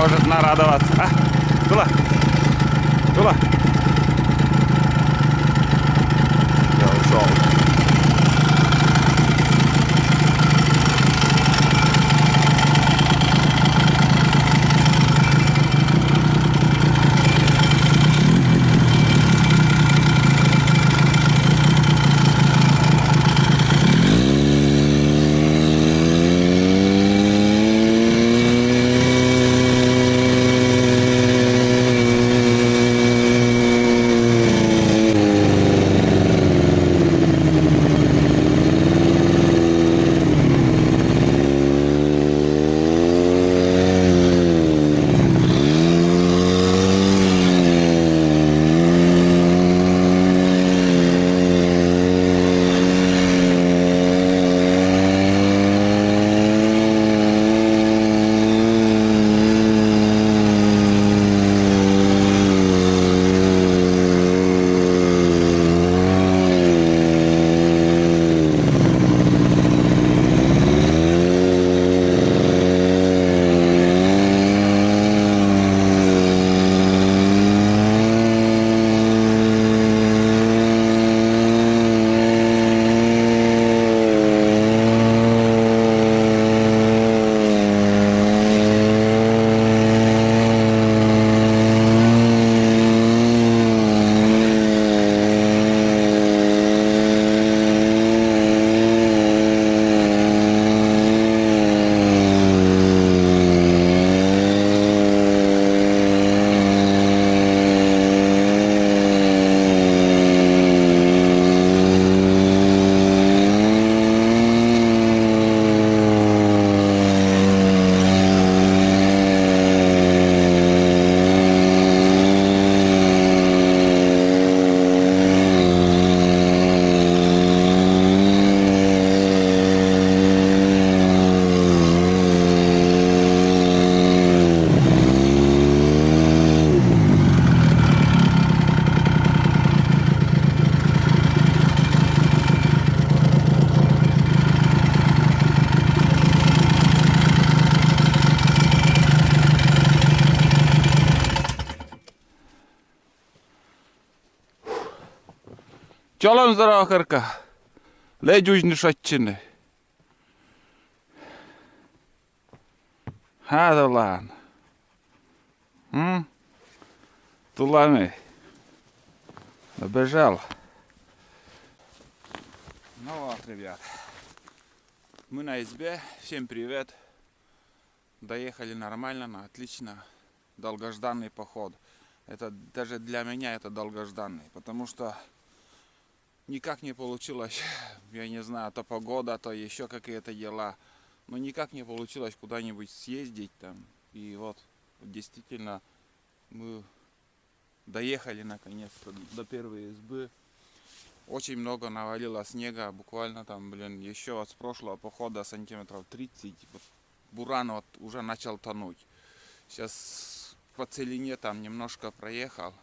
может нарадоваться. А, Тула, Тула. Я ушел. Csalon zdrowa herka. Leđuž nišačine. Hada lan. Туланы. Добежал. Ну вот, ребят. Мы на избе. Всем привет. Доехали нормально, отлично. Долгожданный поход. Это даже для меня это долгожданный. Потому что никак не получилось, я не знаю, то погода, то еще какие-то дела. Но никак не получилось куда-нибудь съездить там. И вот действительно мы доехали наконец-то до первой избы. Очень много навалило снега, буквально там, еще от прошлого похода сантиметров 30. Вот, буран вот уже начал тонуть. Сейчас по целине там немножко проехал.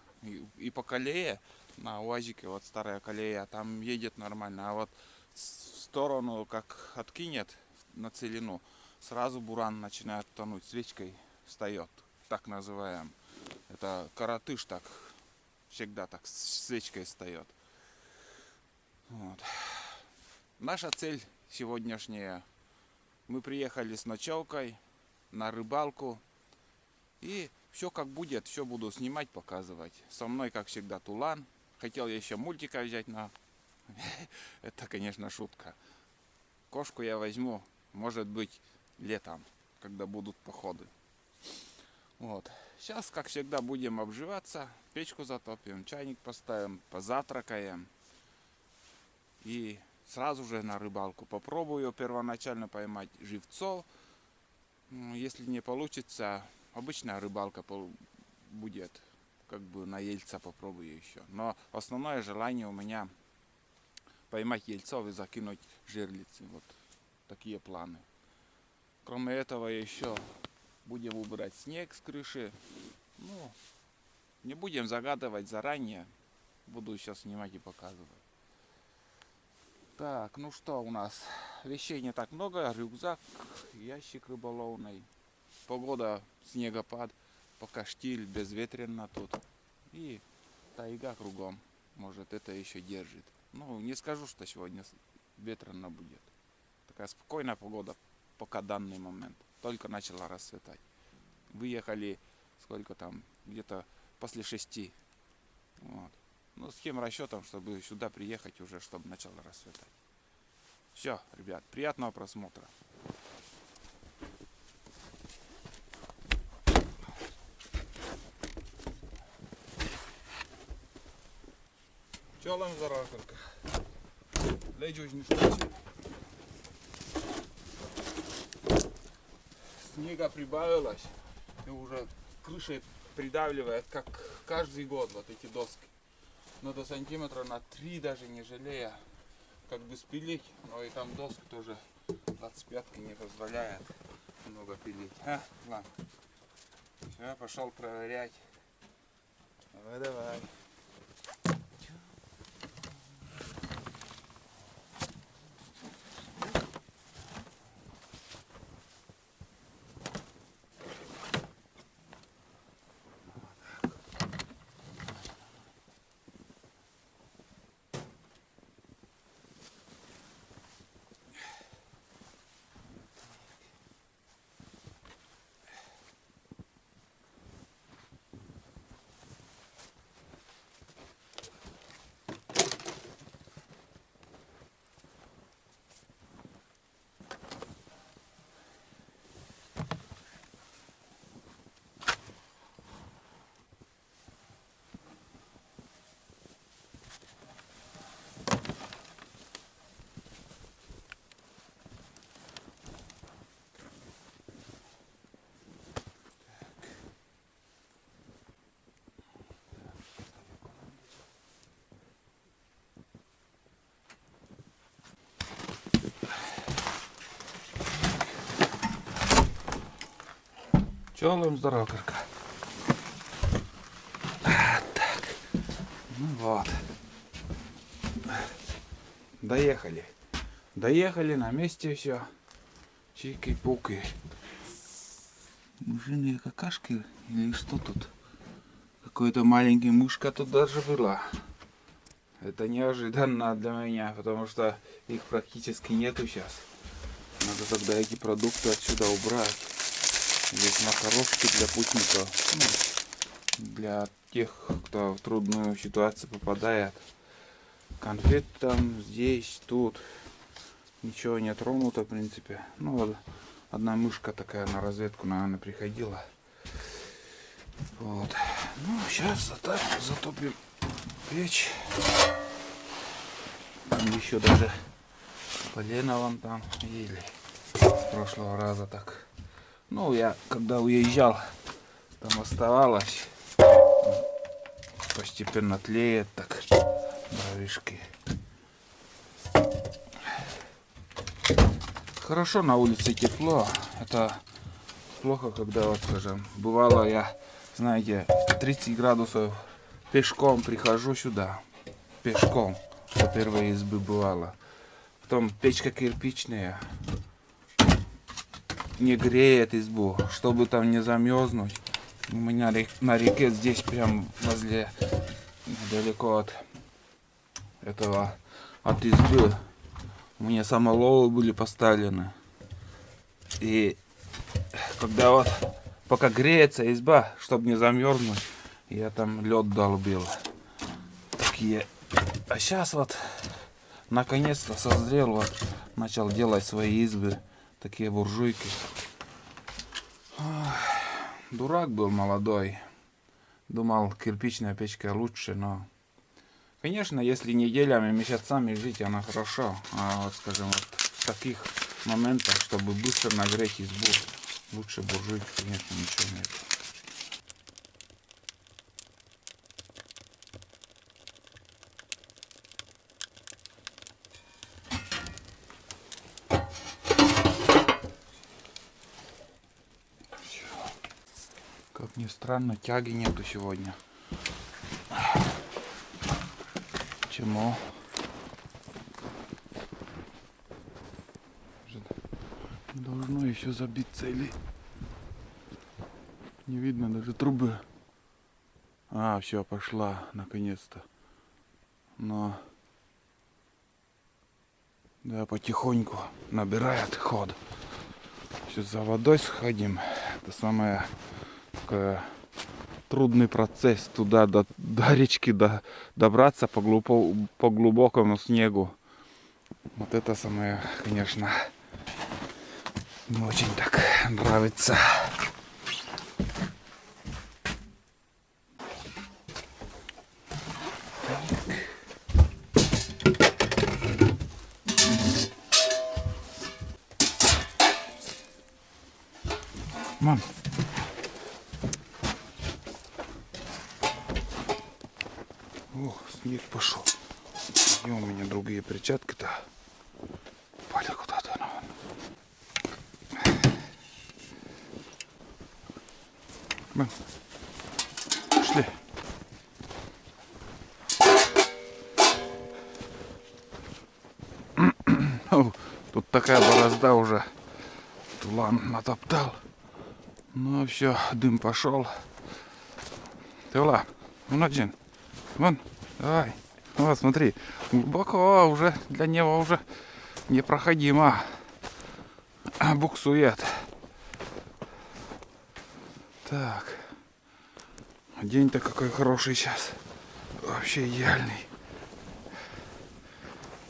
И по колее, на УАЗике, вот старая колея, там едет нормально. А вот в сторону, как откинет на целину, сразу буран начинает тонуть, свечкой встает, так называем. Это коротыш так, всегда так с свечкой встает. Вот. Наша цель сегодняшняя. Мы приехали с ночевкой на рыбалку. И все как будет, все буду снимать, показывать. Со мной, как всегда, Тулан. Хотел я еще мультика взять, но это, конечно, шутка. Кошку я возьму, может быть, летом, когда будут походы. Вот. Сейчас, как всегда, будем обживаться. Печку затопим, чайник поставим, позавтракаем. И сразу же на рыбалку. Попробую первоначально поймать живцов. Если не получится, обычная рыбалка будет. Как бы на ельца попробую еще. Но основное желание у меня поймать ельцов и закинуть жерлицы. Вот такие планы. Кроме этого еще будем убирать снег с крыши. Ну, не будем загадывать заранее. Буду сейчас снимать и показывать. Так, ну что у нас? Вещей не так много. Рюкзак, ящик рыболовный. погода, снегопад, пока штиль, безветренно тут. И тайга кругом, может это еще держит. Ну, не скажу, что сегодня ветрено будет. Такая спокойная погода, пока данный момент. Только начала расцветать. Выехали, сколько там, где-то после 6. Вот. Ну, с тем расчетом, чтобы сюда приехать уже, чтобы начало расцветать. Все, ребят, приятного просмотра. Чолом заракарка. Лечусь не случай. Снега прибавилось, и уже крышей придавливает, как каждый год, вот эти доски. Надо сантиметра на 3 даже не жалея, как бы спилить, но и там доски тоже 25-ка не позволяет много пилить. Ладно. Все, пошел проверять. Давай, давай. Челом здоровкарка. Так. Ну вот. Доехали. Доехали, на месте все. Чики-пуки. Мышиные какашки или что тут? Какой-то маленький мышка тут даже была. Это неожиданно для меня, потому что их практически нету сейчас. Надо тогда эти продукты отсюда убрать. Здесь макарошки для путников, для тех, кто в трудную ситуацию попадает. Конфет там, здесь, тут. Ничего не тронуто, в принципе. Ну вот, одна мышка такая на разведку, наверное, приходила. Вот. Ну, сейчас затопим печь. Там еще даже полено вон там ели. С прошлого раза так. Ну, я когда уезжал, там оставалось, постепенно тлеет так дровишки. Хорошо, на улице тепло. Это плохо, когда, вот, скажем, бывало я, знаете, 30 градусов пешком прихожу сюда. Пешком до первой избы бывало. Потом печка кирпичная. Не греет избу, чтобы там не замерзнуть. У меня на реке здесь прям возле, недалеко от этого, от избы, у меня самоловы были поставлены. И когда вот пока греется изба, чтобы не замерзнуть, я там лед долбил. Такие. А сейчас вот наконец-то созрел, вот начал делать свои избы. Такие буржуйки. Дурак был молодой. Думал, кирпичная печка лучше, но... Конечно, если неделями, месяцами жить, она хорошо. А вот, скажем, вот в таких моментах, чтобы быстро нагреть избу, лучше буржуйки, конечно, ничего нет. Как ни странно, тяги нету сегодня. Почему? Должно еще забиться или... Не видно даже трубы. А, все, пошла, наконец-то. Но... Да, потихоньку набирает ход. Сейчас за водой сходим. Это самое такое трудный процесс. Туда до речки добраться по глубокому снегу. Вот это самое, конечно, не очень так нравится. Мам. Ох, снег пошел. Где у меня другие перчатки-то? Упали куда-то. Мам. Пошли. Тут такая борозда уже. Тулан натоптал. Ну все, дым пошел. Тыла, вон один. Вон, давай. Вот, смотри. Глубоко уже, для него уже непроходимо. Буксует. Так. День-то какой хороший сейчас. Вообще идеальный.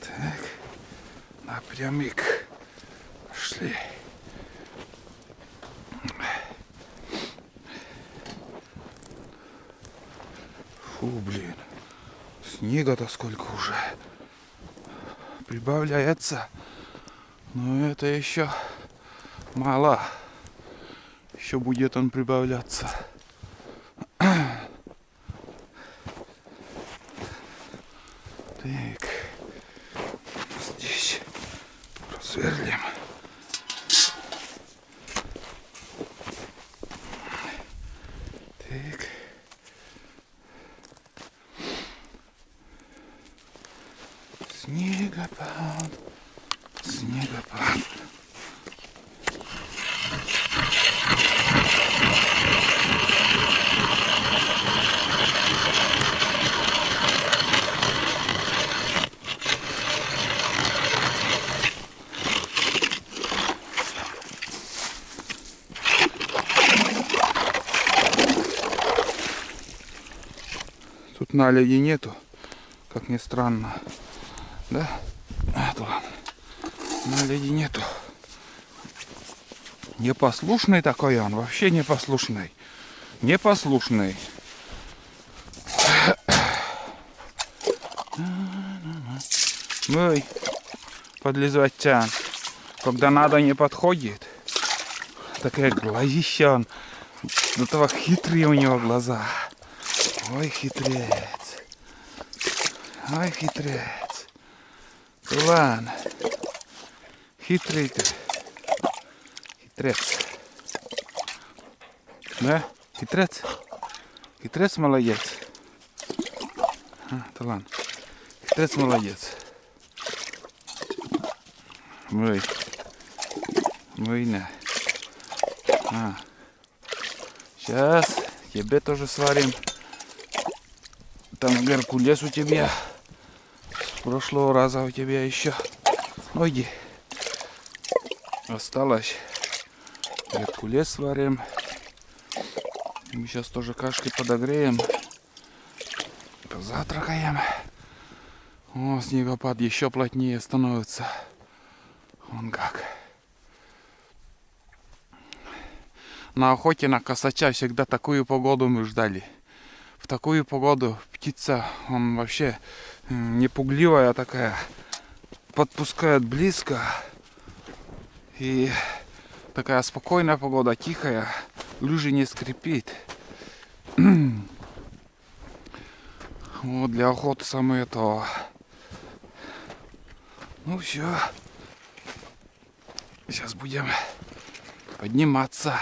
Так. Напрямик. Пошли. Фу, блин. Снега-то сколько уже. Прибавляется. Но это еще мало. Еще будет он прибавляться. Так. Здесь просверлим. Так. Снегопад. Снегопад. Тут наледи нету, как ни странно. Да? А, то ладно. Наледи нету. Непослушный такой он, вообще непослушный. Непослушный. Ой, подлизывать тян. Когда надо, не подходит. Такая глазища он. До того хитрые у него глаза. Ой, хитрец. Ой, хитрец. Ладно. Хитрый ты. Хитрец. Да? Хитрец? Хитрец молодец. А, ладно. Хитрец молодец. Ой. Ой, на. А. Сейчас тебе тоже сварим. Там геркулес у тебя. С прошлого раза у тебя еще. Ой, осталось. Геркулес сварим. Мы сейчас тоже кашки подогреем. Позавтракаем. О, снегопад еще плотнее становится. Вон как. На охоте на косача всегда такую погоду мы ждали. В такую погоду птица, он вообще не пугливая такая, подпускает близко. И такая спокойная погода, тихая, лыжи не скрипит. Вот для охоты самое то. Ну все. Сейчас будем подниматься.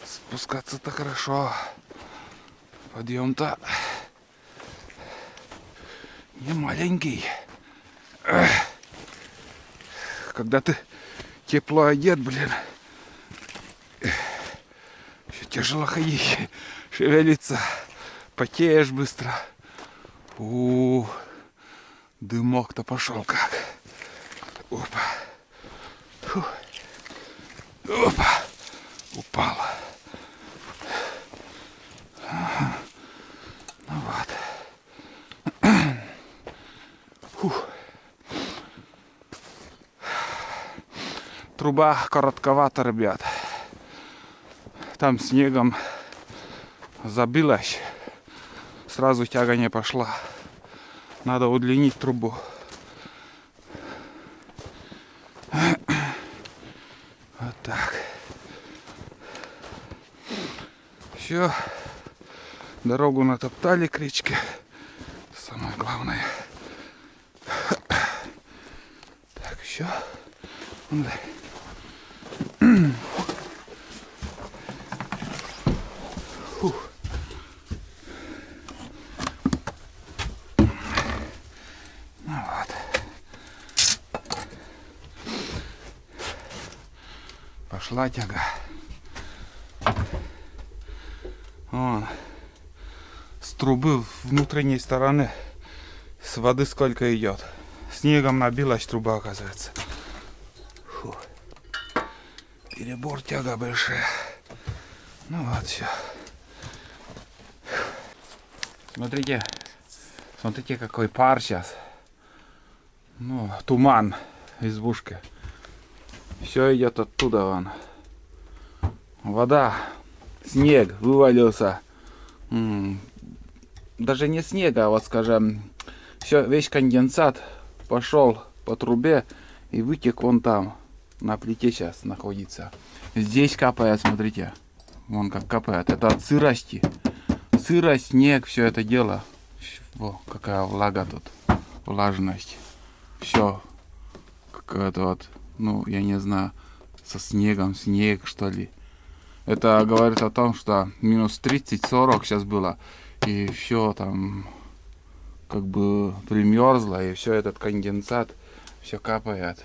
Спускаться-то хорошо. Подъем-то не маленький. Когда ты тепло одет, блин, еще тяжело ходить, шевелиться, потеешь быстро. Дымок-то пошел как. Опа. Фу. Опа. Упал. Ага. Ну вот. Фух. Труба коротковата, ребят. Там снегом забилась. Сразу тяга не пошла. Надо удлинить трубу. Вот так. Все. Дорогу натоптали к речке. Самое главное. Так, все. Фух. Ну вот. Пошла тяга. Вон. С трубы внутренней стороны с воды сколько идет. Снегом набилась труба, оказывается. Фу. Перебор, тяга большая. Ну вот, все. Смотрите. Смотрите, какой пар сейчас. Ну, туман избушка. Все идет оттуда вон. Вода. Снег вывалился. Даже не снега, а вот скажем, все, весь конденсат пошел по трубе и вытек вон там. На плите сейчас находится. Здесь капает, смотрите. Вон как капает. Это от сырости. Сырость, снег, все это дело. Во, какая влага тут. Влажность. Все. Какая-то вот, ну, я не знаю, со снегом, снег, что ли. Это говорит о том, что минус 30-40 сейчас было. И все там как бы примерзло. И все этот конденсат, все капает.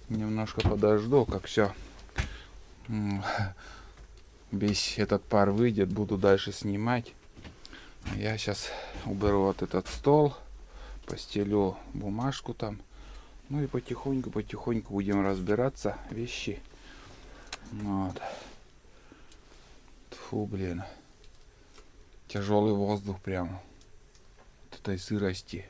Немножко подожду, как все. Весь этот пар выйдет, буду дальше снимать. Я сейчас уберу вот этот стол, постелю бумажку там. Ну и потихоньку будем разбираться вещи. Вот. Фу, блин. Тяжелый воздух прям. От этой сырости.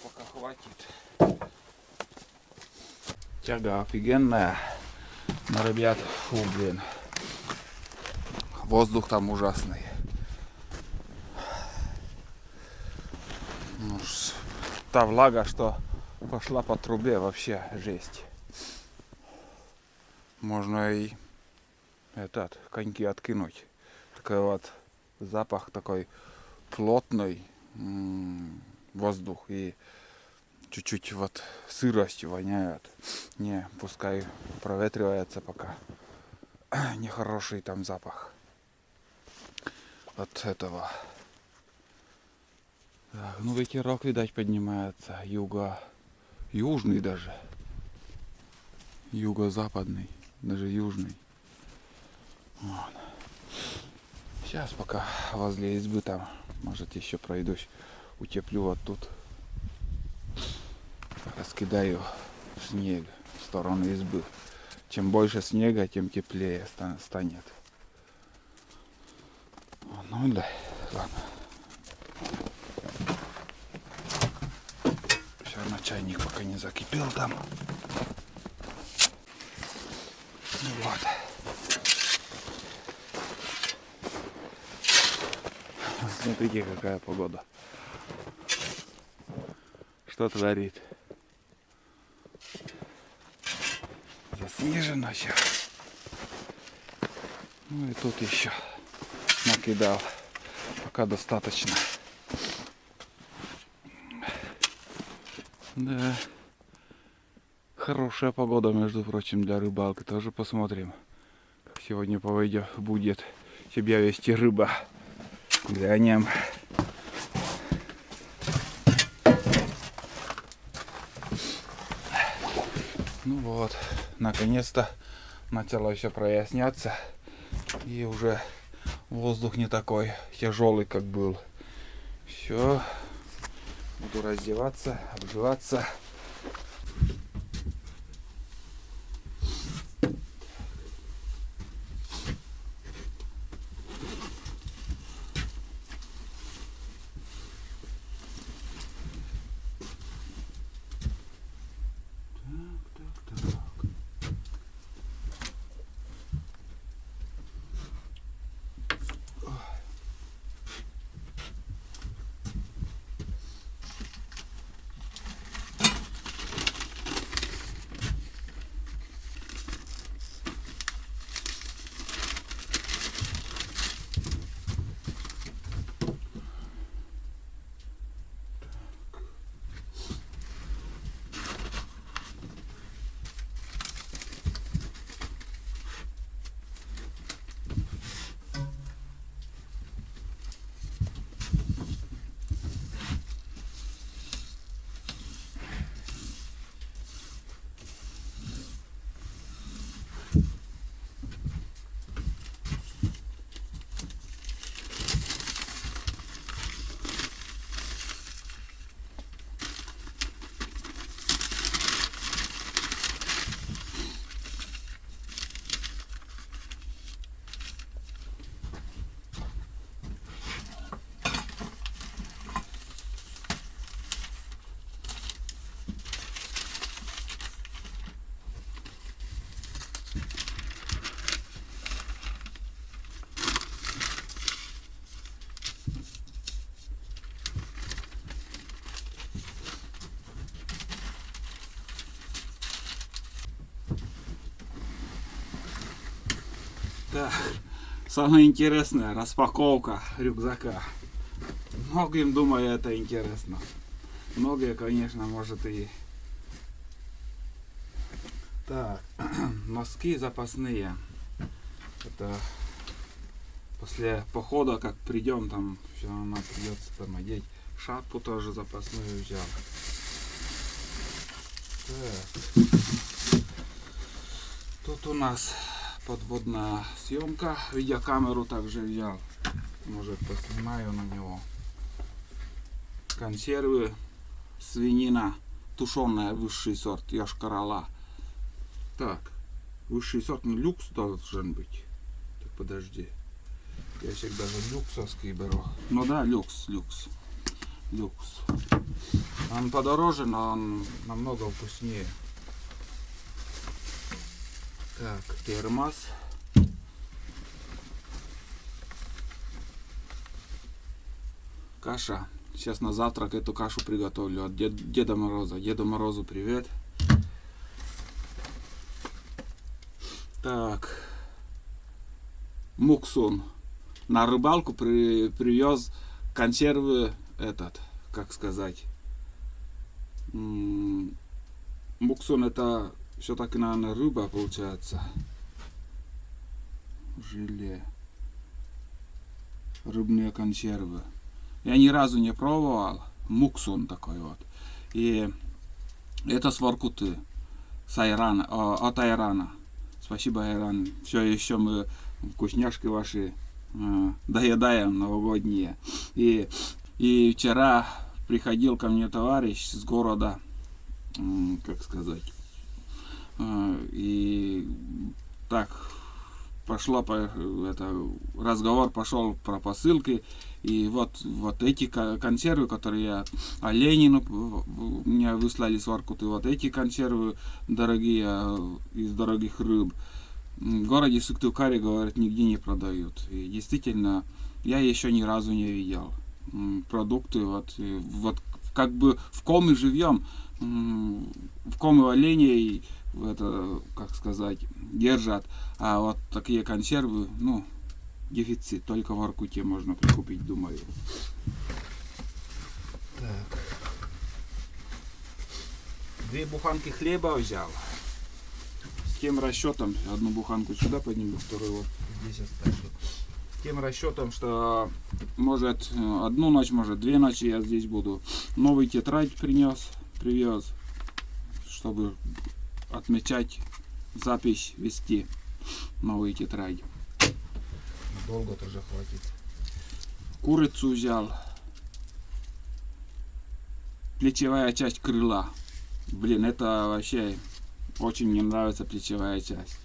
пока хватит. Тяга офигенная. Но, ребят, фу, блин. Воздух там ужасный. Ну, та влага, что пошла по трубе, вообще жесть. Можно и коньки откинуть. Такой вот запах такой плотный воздух и чуть-чуть вот сыростью воняет. Не, пускай проветривается пока. Нехороший там запах от этого. Так, ну ветерок, видать, поднимается. Южный даже. Юго-западный. Даже южный. Вот. Сейчас пока возле избы там, может, еще пройдусь, утеплю вот тут. Раскидаю снег в сторону избы. Чем больше снега, тем теплее станет. Ну да, ладно. Сейчас на чайник пока не закипел там. Ну вот. Смотрите, какая погода. Что творит? Заснежено сейчас. Ну и тут еще накидал. Пока достаточно. Да. Хорошая погода, между прочим, для рыбалки. Тоже посмотрим, как сегодня будет себя вести рыба. Глянем. Ну вот, наконец-то начало все проясняться. И уже воздух не такой тяжелый, как был. Все. Буду раздеваться, обживаться. Так, самое интересное, распаковка рюкзака. Многим, думаю, это интересно. Многие, конечно, может и... Так, носки запасные. Это после похода, как придем, там все равно придется там одеть. Шапку тоже запасную взял. Так. Тут у нас подводная съемка. Видеокамеру также взял. Может, поснимаю на него. Консервы. Свинина тушеная, высший сорт, Йошкар-Ола. Так, высший сорт, ну, люкс должен быть. Так, подожди. Я всегда даже люксовский беру. Ну да, люкс. Он подороже, но он намного вкуснее. Так, термос. Каша. Сейчас на завтрак эту кашу приготовлю от Деда Мороза. Деду Морозу привет. Так. Муксун. На рыбалку привез консервы как сказать. Муксун это все-таки, наверное, рыба получается. Желе. Рыбные консервы. Я ни разу не пробовал. Муксун такой вот. И это с Воркуты. С Айрана, от Айрана. Спасибо, Айран. Все еще мы вкусняшки ваши доедаем новогодние. И вчера приходил ко мне товарищ с города, как сказать, и так пошло разговор пошел про посылки, и вот эти консервы, которые я Ленину мне выслали с Воркуты, вот эти консервы дорогие, из дорогих рыб, в городе Сыктывкаре, говорят, нигде не продают. И действительно, я еще ни разу не видел продукты, вот как бы в Коми живем, в Коми оленей, это, как сказать, держат, а вот такие консервы, ну, дефицит, только в Воркуте можно прикупить, думаю. Так. 2 буханки хлеба взял. С тем расчетом, одну буханку сюда подниму, вторую вот здесь оставлю. С тем расчетом, что может одну ночь, может 2 ночи я здесь буду. Новый тетрадь привез, чтобы отмечать, запись вести. Новые тетради. Долго тоже хватит. Курицу взял. Плечевая часть крыла. Блин, это вообще очень мне нравится плечевая часть.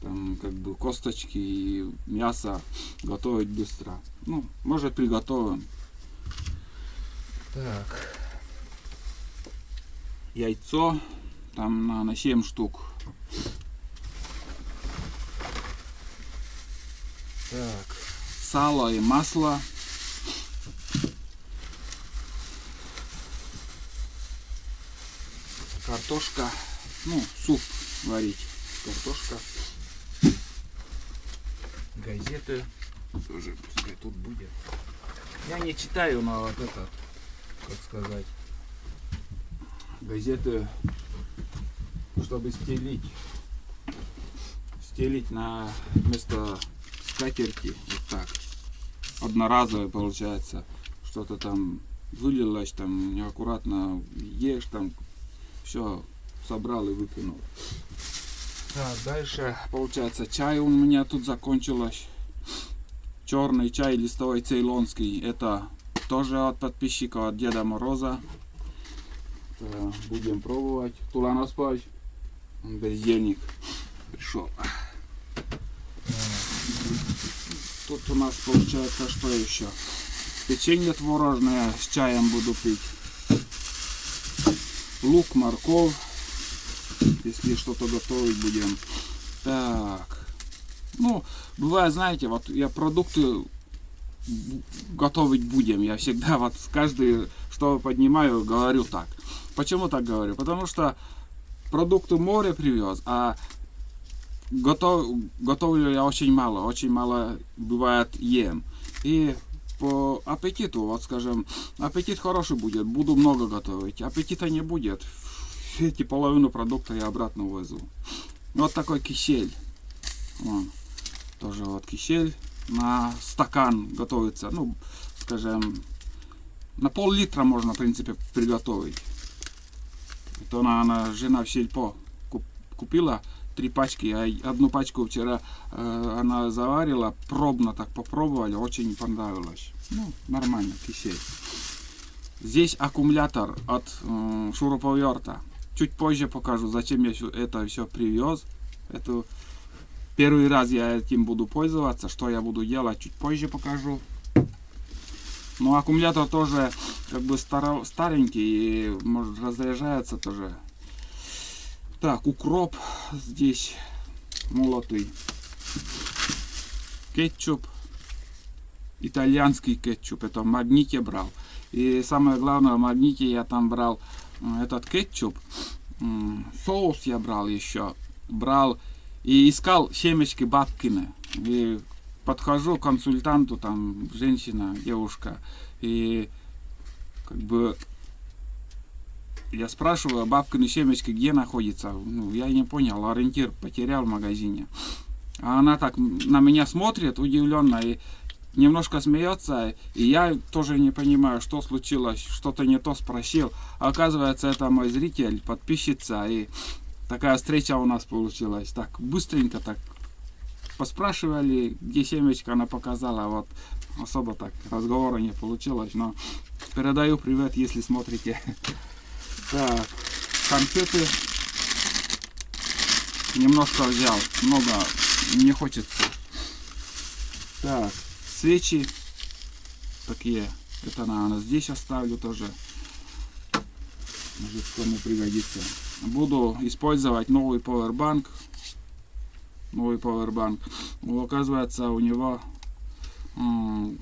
Там как бы косточки и мясо готовить быстро. Ну, может, приготовим. Так. Яйцо. Там на 7 штук. Так. Сало и масло. Картошка. Ну, суп варить. Картошка. Газеты. Тоже пускай тут будет. Я не читаю, но вот это, как сказать, газеты, чтобы стелить на место скатерти. Вот так. Одноразовое получается. Что-то там вылилось, там неаккуратно ешь, там все собрал и выкинул. Так, дальше получается чай у меня тут закончилось. Черный чай листовой цейлонский. Это тоже от подписчика, от Деда Мороза. Это будем пробовать. Тулан спать. Бездельник пришел. Тут у нас получается что еще? Печенье творожное с чаем буду пить. Лук, морковь. Если что-то готовить будем. Так. Ну, бывает, знаете, вот я продукты готовить будем. Я всегда вот каждый, что поднимаю, говорю так. Почему так говорю? Потому что продукты море привез, а готовлю я очень мало бывает ем. И по аппетиту, вот скажем, аппетит хороший будет, буду много готовить. Аппетита не будет, эти половину продукта я обратно увезу. Вот такой кисель. Вон. Тоже вот кисель на стакан готовится. Ну, скажем, на пол-литра можно, в принципе, приготовить. Это она жена в сельпо купила 3 пачки, а одну пачку вчера она заварила, пробно так попробовали, очень понравилось. Ну, нормально, кисель. Здесь аккумулятор от шуруповерта. Чуть позже покажу, зачем я это все привез. Это первый раз я этим буду пользоваться. Что я буду делать, чуть позже покажу. Но аккумулятор тоже как бы старенький и может разряжается тоже. Так, укроп здесь молотый. Кетчуп. Итальянский кетчуп. Это в Магните брал. И самое главное, в Магните я там брал этот кетчуп. Соус я брал еще. Брал и искал семечки бабкины. И подхожу к консультанту, там женщина, девушка. И как бы я спрашиваю, бабкины семечки где находится. Ну, я не понял, ориентир потерял в магазине. А она так на меня смотрит удивленно и немножко смеется, и я тоже не понимаю, что случилось, что-то не то спросил. Оказывается, это мой зритель, подписчица, и такая встреча у нас получилась. Так быстренько так поспрашивали, где семечко, она показала, вот особо так разговора не получилось, но передаю привет, если смотрите. Так, конфеты немножко взял, много не хочется. Так, свечи такие, это наверное здесь оставлю тоже, может кому пригодится. Буду использовать новый powerbank. Оказывается, у него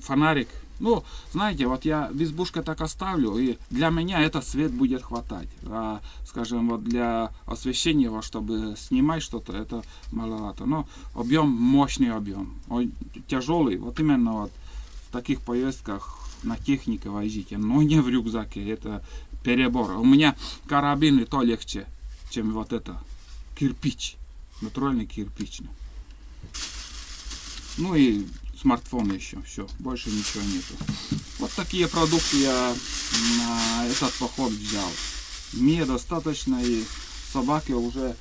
фонарик. Ну, знаете, вот я в избушке так оставлю, и для меня этот свет будет хватать. А, скажем, вот для освещения его, чтобы снимать что-то, это маловато. Но объем, мощный объем. Он тяжелый, вот именно вот в таких поездках на технике возите, но не в рюкзаке, это перебор. У меня карабин и то легче, чем вот это. Кирпич, натуральный кирпичный. Ну и смартфон еще, все, больше ничего нету. Вот такие продукты я на этот поход взял. Мне достаточно, и собаке уже,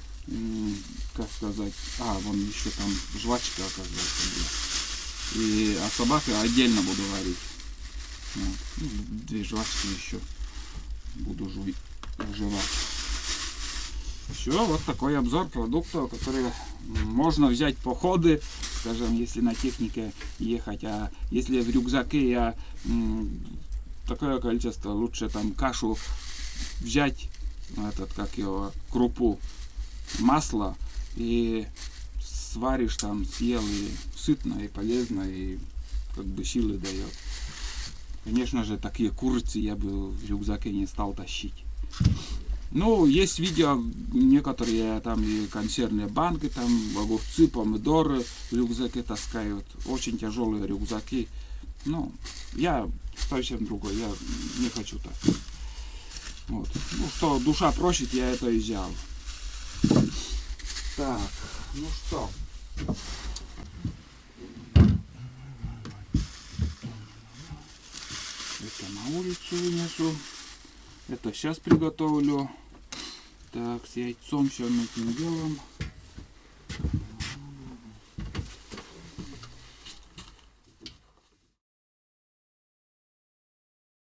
как сказать, вон еще там жвачка, оказывается, была. И собака отдельно буду варить. Вот. Ну, 2 жвачки еще буду жевать. Все, вот такой обзор продуктов, которые можно взять в походы, скажем, если на технике ехать, а если в рюкзаке я такое количество, лучше там кашу взять, этот, как его, крупу, масло, и сваришь там, съел, и сытно, и полезно, и как бы силы дает. Конечно же, такие курицы я бы в рюкзаке не стал тащить. Ну, есть видео, некоторые там и консервные банки, там огурцы, помидоры в рюкзаке таскают. Очень тяжелые рюкзаки. Ну, я совсем другой, я не хочу так. Вот. Ну, что душа просит, я это и взял. Так, ну что. Это на улицу вынесу. Это сейчас приготовлю. Так, с яйцом, всем этим делом.